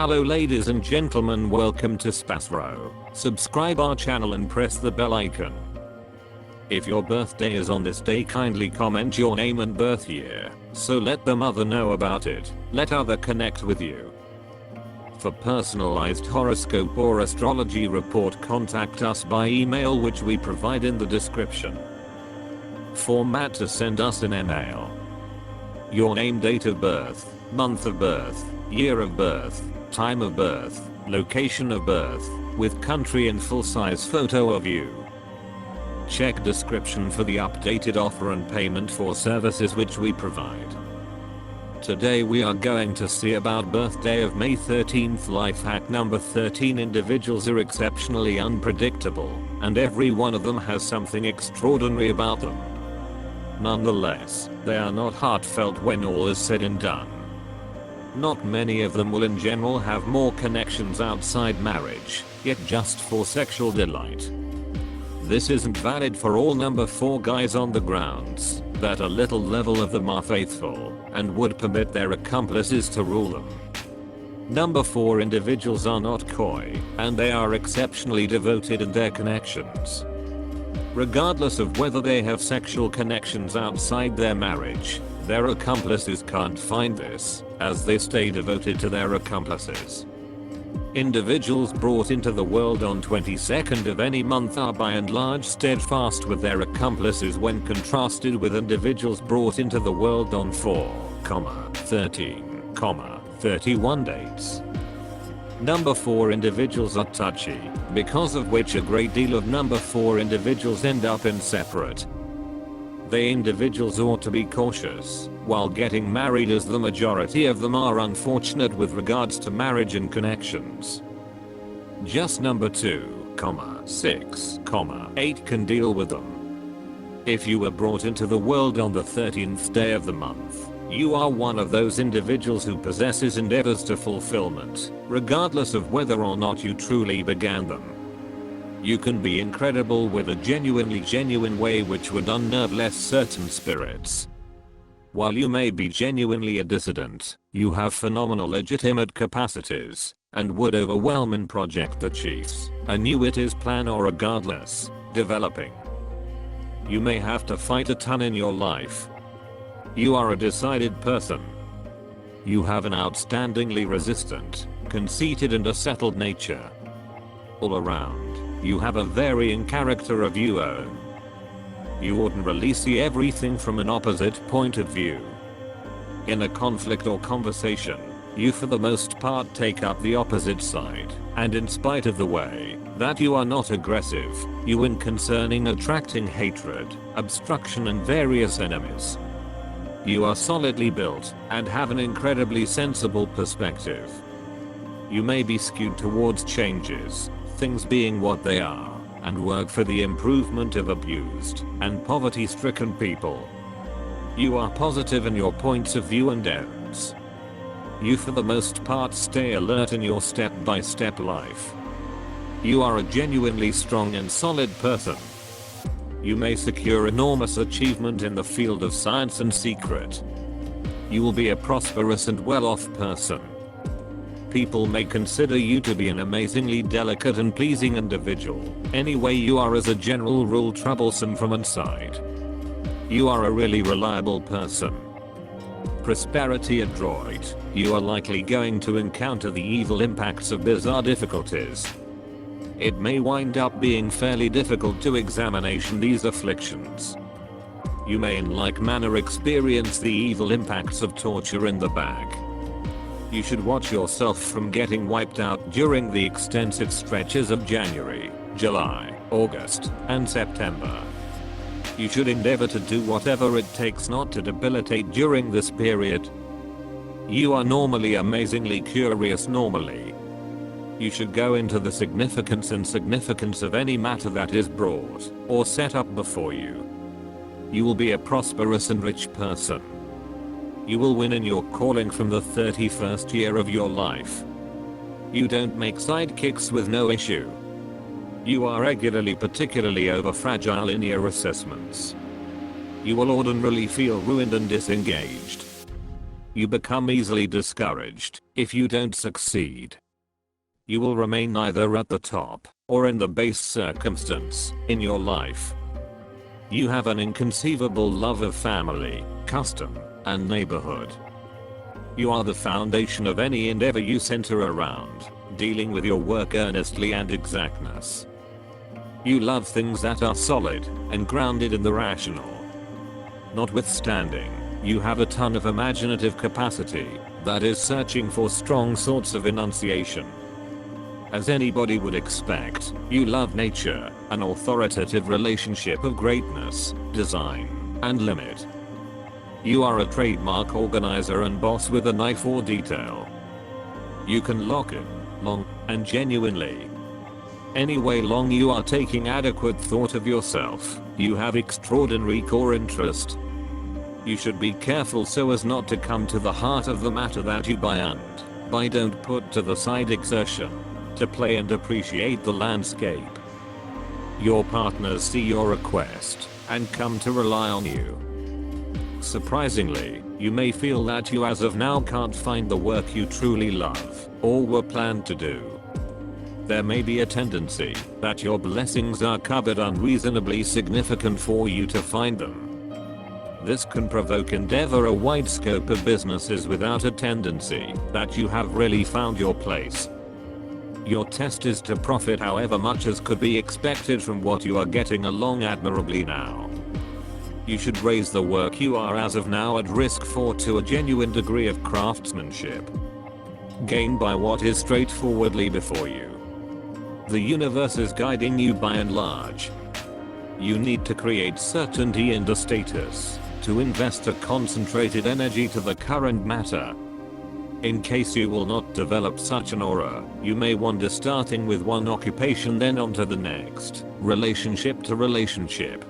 Hello ladies and gentlemen, welcome to SPASRO. Subscribe our channel and press the bell icon. If your birthday is on this day, kindly comment your name and birth year, so let the mother know about it. Let other connect with you. For personalized horoscope or astrology report, contact us by email, which we provide in the description. Format to send us an email: your name, date of birth, month of birth, year of birth, time of birth, location of birth, with country and full-size photo of you. Check description for the updated offer and payment for services which we provide. Today we are going to see about birthday of May 13th. Life hack number 13. Individuals are exceptionally unpredictable, and every one of them has something extraordinary about them. Nonetheless, they are not heartfelt when all is said and done. Not many of them will in general have more connections outside marriage, yet just for sexual delight. This isn't valid for all number 4 guys on the grounds that a little level of them are faithful and would permit their accomplices to rule them. Number 4 individuals are not coy, and they are exceptionally devoted in their connections. Regardless of whether they have sexual connections outside their marriage, their accomplices can't find this, as they stay devoted to their accomplices. Individuals brought into the world on 22nd of any month are by and large steadfast with their accomplices when contrasted with individuals brought into the world on 4, 13, 31 dates. Number 4 individuals are touchy, because of which a great deal of number 4 individuals end up in separate. They individuals ought to be cautious while getting married, as the majority of them are unfortunate with regards to marriage and connections. Just number 2, 6, 8 can deal with them. If you were brought into the world on the 13th day of the month, you are one of those individuals who possesses endeavors to fulfillment, regardless of whether or not you truly began them. You can be incredible with a genuine way which would unnerve less certain spirits. While you may be genuinely a dissident, you have phenomenal legitimate capacities, and would overwhelm and project the chiefs, annuities plan or regardless, developing. You may have to fight a ton in your life. You are a decided person. You have an outstandingly resistant, conceited and a settled nature. All around, you have a varying character of your own. You ordinarily see everything from an opposite point of view. In a conflict or conversation, you for the most part take up the opposite side, and in spite of the way that you are not aggressive, you win concerning attracting hatred, obstruction and various enemies. You are solidly built and have an incredibly sensible perspective. You may be skewed towards changes, things being what they are, and work for the improvement of abused and poverty-stricken people. You are positive in your points of view and ends. You for the most part stay alert in your step-by-step life. You are a genuinely strong and solid person. You may secure enormous achievement in the field of science and secret. You will be a prosperous and well-off person. People may consider you to be an amazingly delicate and pleasing individual. Anyway, you are as a general rule troublesome from inside. You are a really reliable person. Prosperity adroit. You are likely going to encounter the evil impacts of bizarre difficulties. It may wind up being fairly difficult to examination these afflictions. You may in like manner experience the evil impacts of torture in the back. You should watch yourself from getting wiped out during the extensive stretches of January, July, August, and September. You should endeavor to do whatever it takes not to debilitate during this period. You are normally amazingly curious normally. You should go into the significance and significance of any matter that is brought or set up before you. You will be a prosperous and rich person. You will win in your calling from the 31st year of your life. You don't make sidekicks with no issue. You are regularly particularly over fragile in your assessments. You will ordinarily feel ruined and disengaged. You become easily discouraged if you don't succeed. You will remain either at the top or in the base circumstance in your life. You have an inconceivable love of family, custom, and neighborhood. You are the foundation of any endeavor you center around, dealing with your work earnestly and exactness. You love things that are solid and grounded in the rational. Notwithstanding, you have a ton of imaginative capacity that is searching for strong sorts of enunciation. As anybody would expect, you love nature, an authoritative relationship of greatness, design, and limit. You are a trademark organizer and boss with an eye for detail. You can lock in, long, and genuinely. Any way long you are taking adequate thought of yourself, you have extraordinary core interest. You should be careful so as not to come to the heart of the matter that you buy and by don't put to the side exertion to play and appreciate the landscape. Your partners see your request and come to rely on you. Surprisingly, you may feel that you as of now can't find the work you truly love or were planned to do. There may be a tendency that your blessings are covered unreasonably significant for you to find them. This can provoke endeavor a wide scope of businesses without a tendency that you have really found your place. Your test is to profit however much as could be expected from what you are getting along admirably now. You should raise the work you are as of now at risk for to a genuine degree of craftsmanship, gained by what is straightforwardly before you. The universe is guiding you by and large. You need to create certainty in the status, to invest a concentrated energy to the current matter. In case you will not develop such an aura, you may wander starting with one occupation then onto the next, relationship to relationship.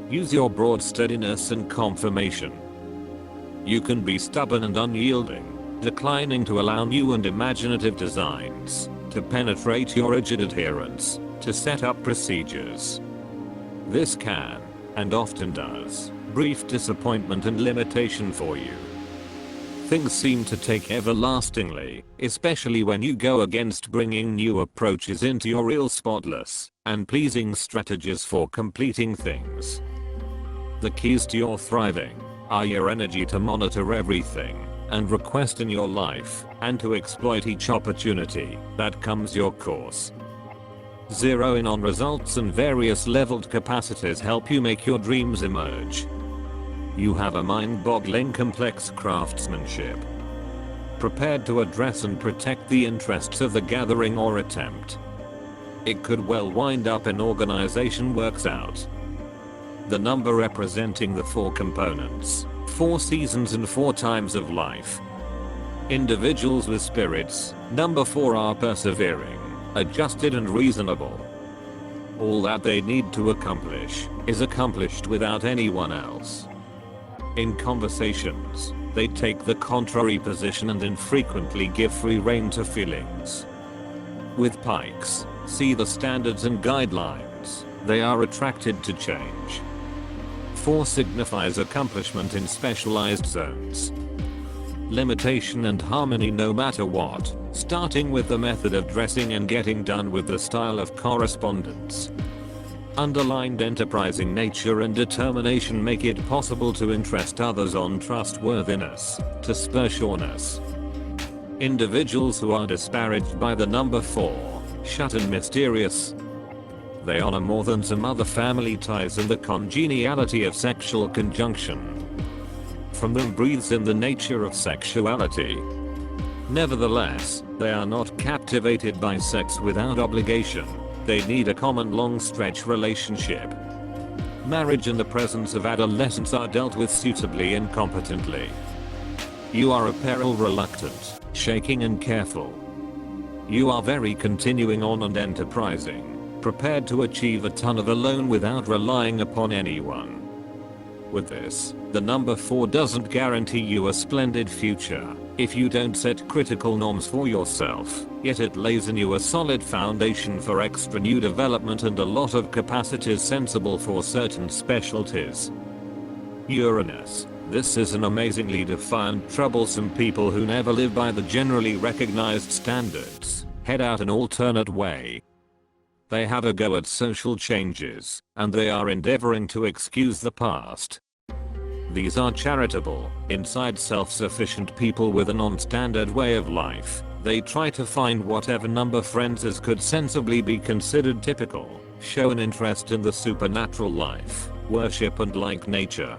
Use your broad steadiness and confirmation. You can be stubborn and unyielding, declining to allow new and imaginative designs to penetrate your rigid adherence to set up procedures. This can, and often does, brief disappointment and limitation for you. Things seem to take everlastingly, especially when you go against bringing new approaches into your real spotless and pleasing strategies for completing things. The keys to your thriving are your energy to monitor everything and request in your life, and to exploit each opportunity that comes your course. Zero in on results and various leveled capacities help you make your dreams emerge. You have a mind-boggling complex craftsmanship, prepared to address and protect the interests of the gathering or attempt. It could well wind up an organization works out. The number representing the 4 components, 4 seasons and 4 times of life. Individuals with spirits, number 4 are persevering, adjusted and reasonable. All that they need to accomplish is accomplished without anyone else. In conversations, they take the contrary position and infrequently give free rein to feelings. With pikes, see the standards and guidelines, they are attracted to change. 4 signifies accomplishment in specialized zones. Limitation and harmony no matter what, starting with the method of dressing and getting done with the style of correspondence. Underlined enterprising nature and determination make it possible to interest others on trustworthiness, to spur sureness. Individuals who are disparaged by the number 4, shut and mysterious. They honor more than some other family ties and the congeniality of sexual conjunction. From them breathes in the nature of sexuality. Nevertheless, they are not captivated by sex without obligation. They need a common long-stretch relationship. Marriage and the presence of adolescence are dealt with suitably and competently. You are a peril reluctant, shaking and careful. You are very continuing on and enterprising, prepared to achieve a ton of alone without relying upon anyone. With this, the number 4 doesn't guarantee you a splendid future if you don't set critical norms for yourself, yet it lays in you a solid foundation for extra new development and a lot of capacities sensible for certain specialties. Uranus, This is an amazingly defiant, troublesome people who never live by the generally recognized standards, head out an alternate way. They have a go at social changes, and they are endeavoring to excuse the past. These are charitable, inside self-sufficient people with a non-standard way of life. They try to find whatever number friends as could sensibly be considered typical, show an interest in the supernatural life, worship and like nature.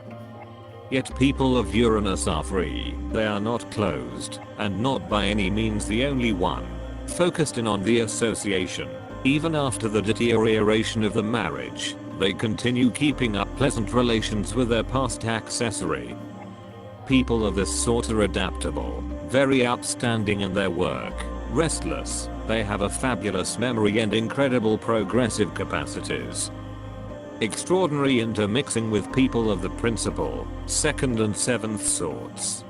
Yet people of Uranus are free, they are not closed, and not by any means the only one, focused in on the association. Even after the deterioration of the marriage, they continue keeping up pleasant relations with their past accessory. People of this sort are adaptable, very outstanding in their work, restless, they have a fabulous memory and incredible progressive capacities. Extraordinary intermixing with people of the principal, second and seventh sorts.